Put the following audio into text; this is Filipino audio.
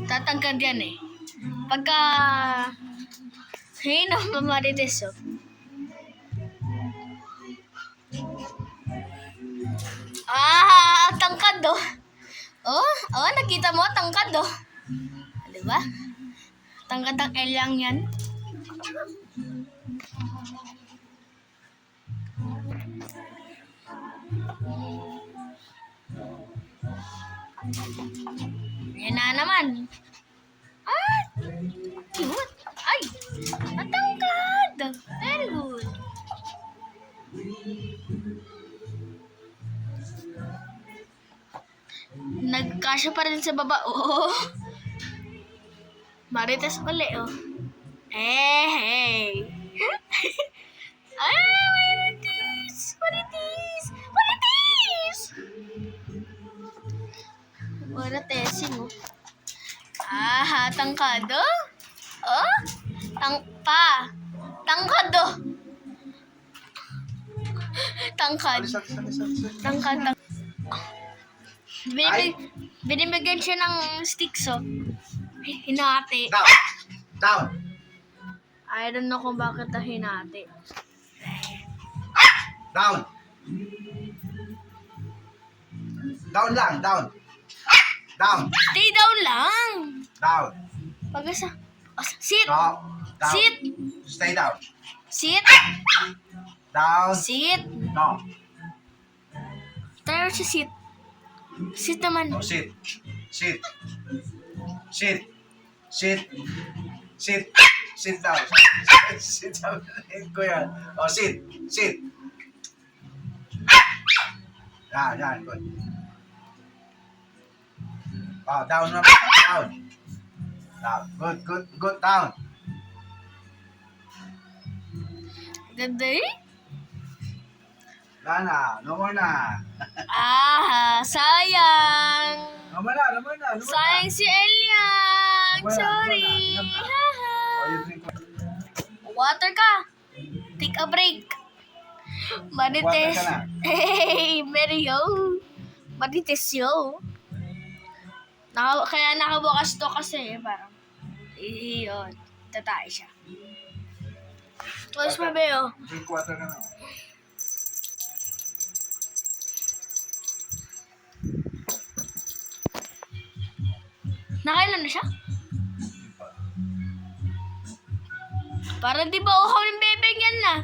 Tatangkad yan eh. Pagka... Hey, no, mamarites oh. Tangkad oh. Oh, nakita mo, tangkad oh. Diba? Tangkad ang L yan. Yan na naman. Cute. Ay, matangkad. Very good. Nagkasya pa rin sa baba. Oh. Marites uli, oh. Hey. Ay, marites. Marites. Marites. Maritesing, oh. Tangkado. Oh. Tangkad, oh. Tangkad. Tangkad. Binibigyan siya ng sticks, oh. Hinati. Down. I don't know kung bakit na hinati. Down. Down lang, down. Down. Stay down lang. Down. Sit. No. Down. Sit. Stay down. Sit. Down. Sit. No. Tayo siya sit. Sit naman. Oh, sit. Sit. Sit. Sit. Sit. Sit down. Sit down. Hit ko yan. Oh, sit. Sit. Yan. Good. Oh, down naman. Down. Down. Good. Down. Ganda eh. Wala na. No more na. Sayang. No more na. Sayang si Elian. Wala, Sorry. wala. Haha. Oh, you drink Water ka. Take a break. Marites. Water ka na. Hey, Mario. Marites yo. Kaya nakabukas to kasi parang iyon. Tatay siya. Tapos mabeo. Drink water ka na. Nakailan na siya? Parang di ba uhaw ng bebeng yan na?